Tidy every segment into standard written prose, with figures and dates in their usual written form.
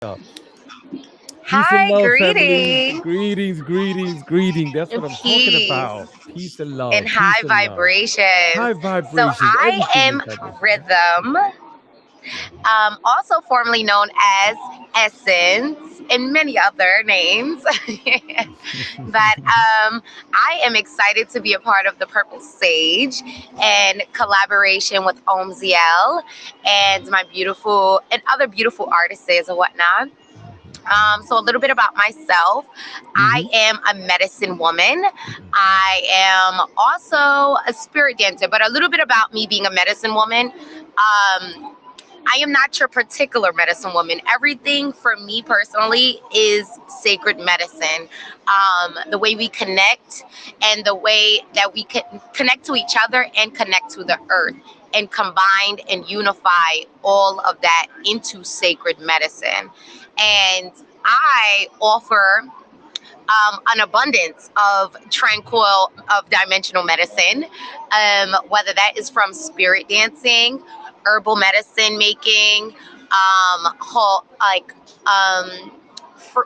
Uh, Peace and Hi, love, family. greetings, Greetings, greetings, greetings. That's and what I'm talking peace, about. Peace and and love. Peace high and love. vibrations. High So vibrations. I Everything is am vibration. Rhythm, also formerly known as Essence, and many other names. But I am excited to be a part of the Purple Sage and collaboration with Omziel and my beautiful and other beautiful artists and whatnot. So a little bit about myself. I Hmm. am a medicine woman. I am also a spirit dancer, but a little bit about me being a medicine woman. I am not your particular medicine woman. Everything for me personally is sacred medicine. The way we connect and the way that we can connect to each other and connect to the earth and combine and unify all of that into sacred medicine. And I offer an abundance of tranquil, of dimensional medicine, whether that is from spirit dancing, herbal medicine making, um,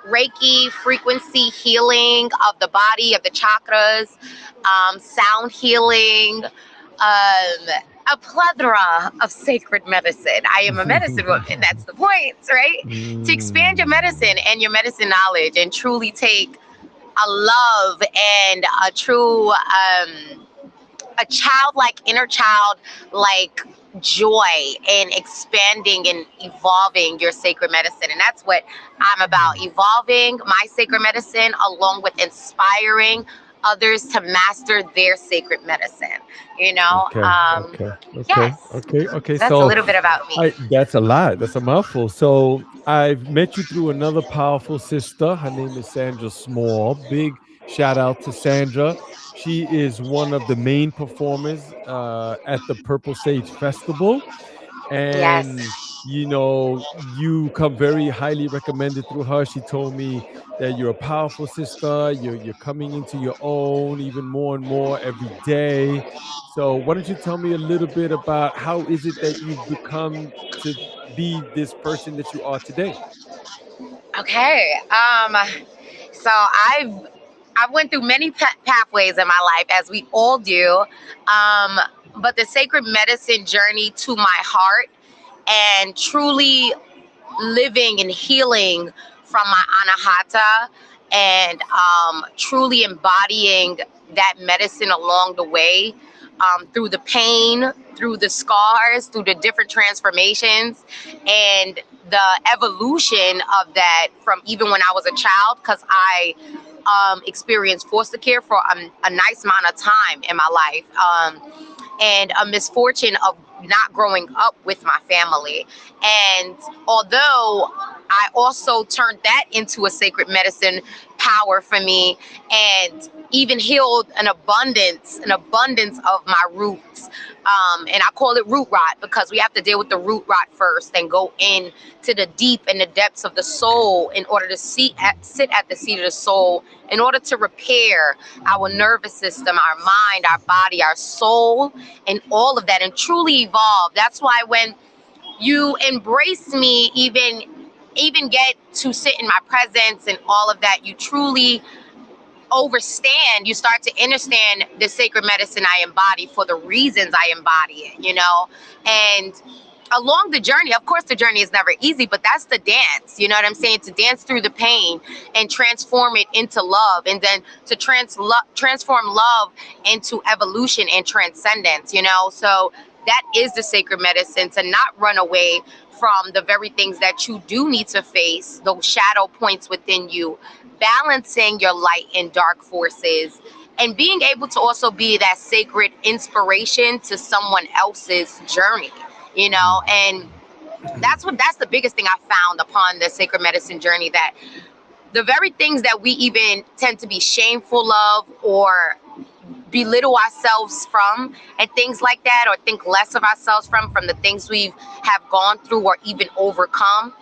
Reiki frequency healing of the body, of the chakras, sound healing, a plethora of sacred medicine. I am a medicine woman. That's the point, right? To expand your medicine and your medicine knowledge and truly take a love and a true a childlike inner child like joy in expanding and evolving your sacred medicine. And that's what I'm about, evolving my sacred medicine along with inspiring others to master their sacred medicine, you know. Okay, okay, okay, Yes, okay, okay. that's a So, little bit about me. that's a lot. That's a mouthful. So, I've met you through another powerful sister. Her name is Sandra Small. Big shout out to Sandra. She is one of the main performers at the Purple Sage Festival, Yes. and you come very highly recommended through her. She told me that you're a powerful sister. You're coming into your own even more and more every day. So why don't you tell me a little bit about how is it that you've become to be this person that you are today? Okay. So I went through many pathways in my life, as we all do. But the sacred medicine journey to my heart and truly living and healing from my anahata and truly embodying that medicine along the way, through the pain, through the scars, through the different transformations, and the evolution of that from even when I was a child, because I experienced foster care for a nice amount of time in my life. And a misfortune of not growing up with my family. And although I also turned that into a sacred medicine power for me and even healed an abundance of my roots. And I call it root rot because we have to deal with the root rot first and go in to the deep and the depths of the soul in order to sit at the seat of the soul in order to repair our nervous system, our mind, our body, our soul, and all of that, and truly evolve. That's why when you embrace me, even get to sit in my presence and all of that, you truly overstand, you start to understand the sacred medicine I embody for the reasons I embody it. And along the journey, of course, the journey is never easy, but that's the dance. You know what I'm saying? To dance through the pain and transform it into love, and then to transform love into evolution and transcendence. So that is the sacred medicine, to not run away from the very things that you do need to face, those shadow points within you, balancing your light and dark forces, and being able to also be that sacred inspiration to someone else's journey. And that's the biggest thing I found upon the sacred medicine journey, that the very things that we even tend to be shameful of or belittle ourselves from, and things like that, or think less of ourselves from the things we have gone through or even overcome,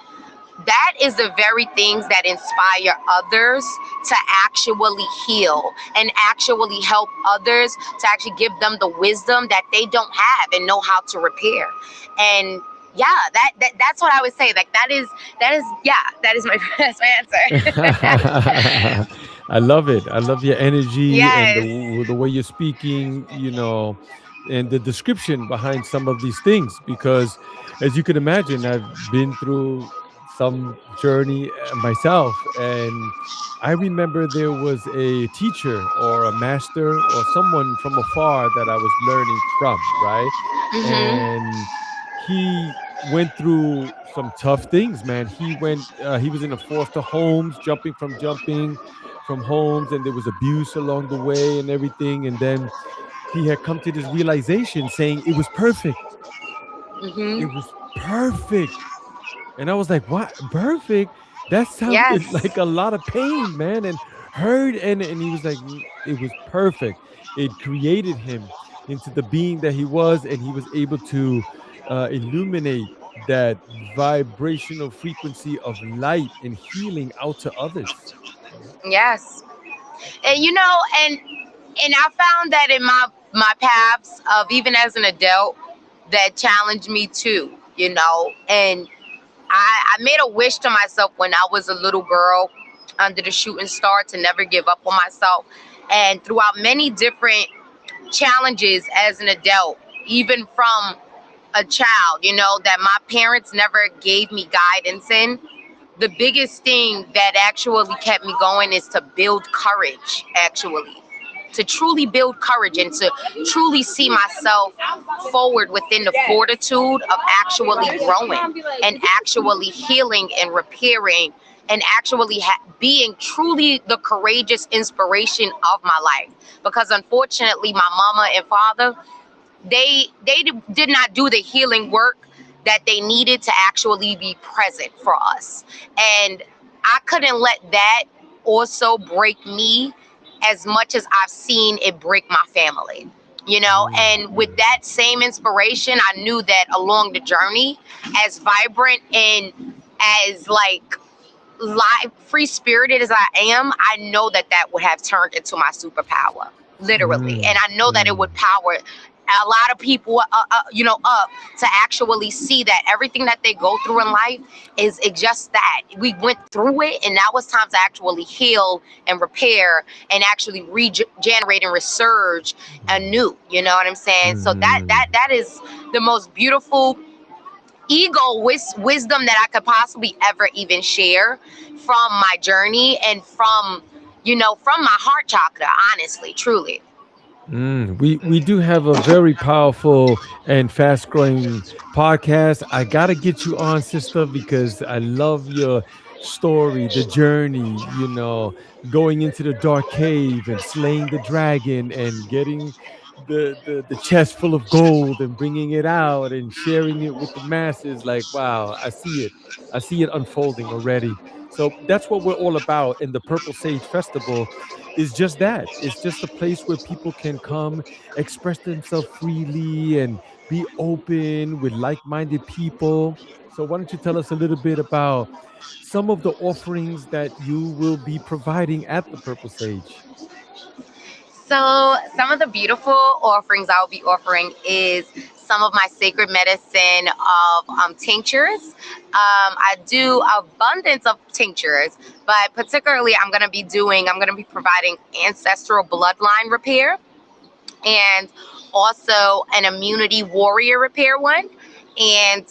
that is the very things that inspire others to actually heal and actually help others, to actually give them the wisdom that they don't have and know how to repair. And Yeah, that's what I would say. Like that is yeah, that is my that's my answer. I love it. I love your energy and Yes. the way you're speaking, and the description behind some of these things. Because, as you can imagine, I've been through some journey myself, and I remember there was a teacher or a master or someone from afar that I was learning from, right? Mhm. And he went through some tough things, man. He was in a foster homes, jumping from homes, and there was abuse along the way and everything. And then he had come to this realization saying it was perfect. It Mhm. was perfect. And I was like, what? Perfect? That sounded Yes. like a lot of pain, man. And hurt. And he was like, It was perfect. It created him into the being that he was, and he was able to illuminate that vibrational frequency of light and healing out to others. Yes. And and I found that in my paths of even as an adult that challenged me too, and I made a wish to myself when I was a little girl under the shooting star to never give up on myself. And throughout many different challenges as an adult, even from a child, that my parents never gave me guidance in, the biggest thing that actually kept me going is to build courage, actually. To truly build courage and to truly see myself forward within the fortitude of actually growing and actually healing and repairing and actually being truly the courageous inspiration of my life. Because unfortunately, my mama and father, they did not do the healing work that they needed to actually be present for us. And I couldn't let that also break me as much as I've seen it break my family. And with Mm. that same inspiration, I knew that along the journey, as vibrant and as like live, free spirited as I am, I know that that would have turned into my superpower, literally. And Mm. I know that it would Mm. power a lot of people, up to actually see that everything that they go through in life is just that. We went through it, and now it's time to actually heal and repair and actually regenerate and resurge anew. You know what I'm saying? So Mm. that is the most beautiful wisdom that I could possibly ever even share from my journey and from my heart chakra, honestly, truly. We do have a very powerful and fast growing podcast. I gotta get you on, sister, because I love your story, the journey. Going into the dark cave and slaying the dragon and getting the chest full of gold and bringing it out and sharing it with the masses. Like, wow, I see it. I see it unfolding already. So that's what we're all about in the Purple Sage Festival, is just that. It's just a place where people can come, express themselves freely, and be open with like minded people. So, why don't you tell us a little bit about some of the offerings that you will be providing at the Purple Sage? So, some of the beautiful offerings I will be offering is some of my sacred medicine of tinctures. I do abundance of tinctures, but particularly I'm going to be providing ancestral bloodline repair and also an immunity warrior repair one, and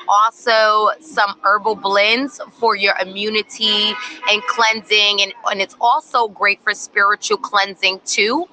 also some herbal blends for your immunity and cleansing, and it's also great for spiritual cleansing too.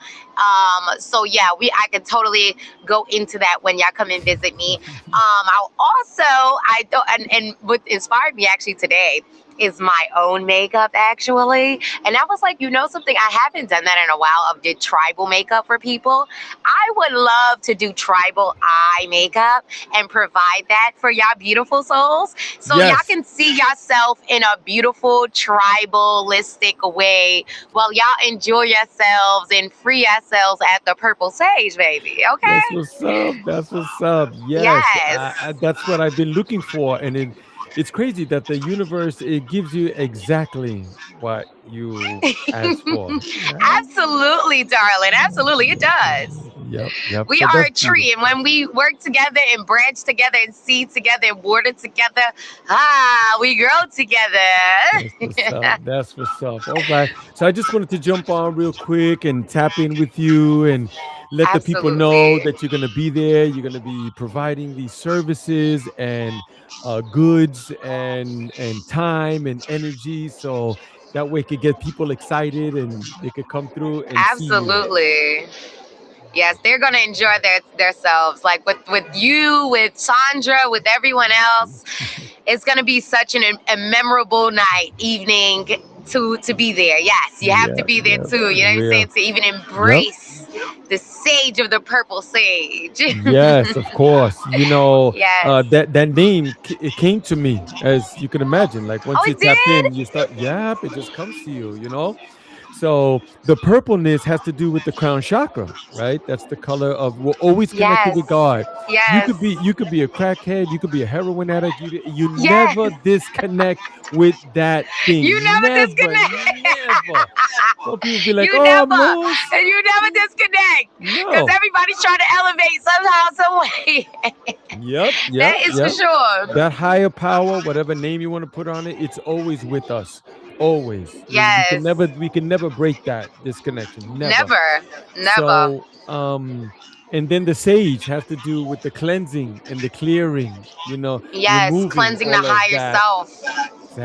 So yeah, I can totally go into that when y'all come and visit me. I'll also I don't and what inspired me actually today is my own makeup, actually. And I was like, something, I haven't done that in a while, of did tribal makeup for people. I would love to do tribal eye makeup and provide that for y'all beautiful souls, so y'all Yes. can see yourself in a beautiful tribalistic way while y'all enjoy yourselves and free yourselves at the Purple Sage, baby. That's Okay. what's up. That's what's up. Yes, Yes. that's what I've been looking for, and it's crazy that the universe, it gives you exactly what you asked for. Right? Absolutely, darling. Absolutely, it does. Yep, yep. We So are that's a beautiful. tree, and when we work together and branch together and seed together and water together, we grow That's what's together. up. That's what's up. All right. So I just wanted to jump on real quick and tap in with you and let the people know Absolutely. that you're going to be there. You're going to be providing these services and goods and time and energy. So that way it could get people excited and they could come through and see you. Absolutely. Yes, they're gonna enjoy themselves. Like with you, with Sandra, with everyone else. It's gonna be such a memorable night, evening to be there. Yes, you have to Yeah, be there yeah, too. You know what I'm real. saying? To even Yep. embrace the sage of the purple sage. Yes, of course. Yes. That name it came to me, as you can imagine. Like Oh, once you it tap in, you did. start. Yep, it just comes to you. So the purpleness has to do with the crown chakra, right? That's the color of we're always connected Yes. with God. You Yes. could be a crackhead, you could be a heroin addict. You never Yes. disconnect with that You thing. never Never, disconnect. never. Some people be like, You "Oh, I'm never, lost." and you never disconnect, because No. everybody's trying to elevate somehow, some way. Yep, That yep, is for yep. sure. That higher power, whatever name you want to put on it, it's always with us. Always. We can Yes. never break that disconnection. Never. Never. Never. So and then the sage has to do with the cleansing and the clearing, Yes. removing Cleansing the all of higher that. self.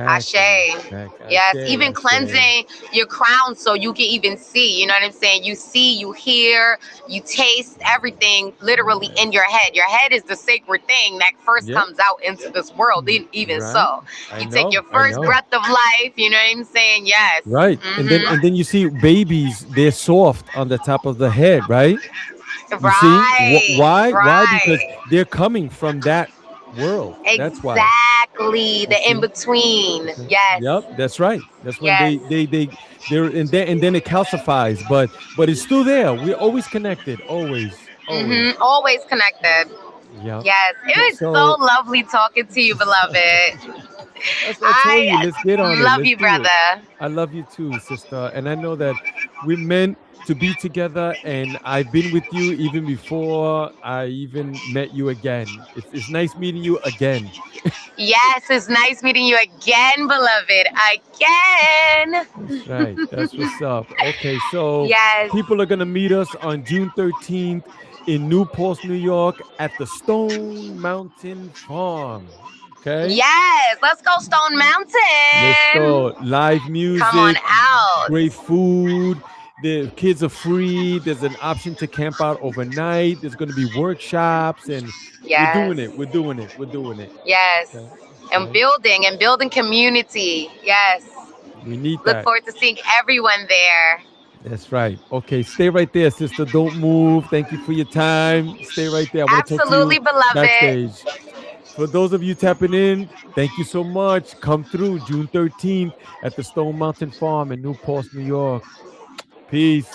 Ashe. Exactly. Exactly. Yes, Ashe, even ashe. cleansing your crown so you can even see. You know what I'm saying? You see, you hear, you taste everything literally in Yes. your head. Your head is the sacred thing that first Yep. comes out into this world, even Right. so. I You take know. your I first know. breath of life, you know what I'm saying? Yes. Right. And then you see babies, they're soft on the top of the head, right? You see Right. why? Because Right. they're coming from that world. That's why. Exactly. You The in see. between. Okay. Yes. Yep. That's right. That's when Yes. they're and then it calcifies, but it's still there. We're always connected. Always. Always. Always connected. Yep. Yes. It was so So lovely talking to you, beloved. that's what I told you. I Let's get on it. love Let's you, do it. brother. I love you too, sister. And I know that we're meant to be together. And I've been with you even before I even met you again. It's nice meeting you again. Yes, it's nice meeting you again, beloved. Again. That's right. That's what's up. Okay, so Yes. people are gonna meet us on June 13th in New Paltz, New York, at the Stone Mountain Farm. Okay, Yes. Let's go Stone let's Mountain. go. Live Come on music, out. great food. The kids are free. There's an option to camp out overnight. There's going to be workshops, and we're Yes. doing it. We're doing it. We're doing it. Yes. Okay. Okay. And building community. Yes. We need Look that. forward to seeing everyone there. That's right. Okay. Stay right there, sister. Don't move. Thank you for your time. Stay right there. I want to talk to you Absolutely, beloved. backstage. For those of you tapping in, thank you so much. Come through June 13th at the Stone Mountain Farm in New Paltz, New York. Peace.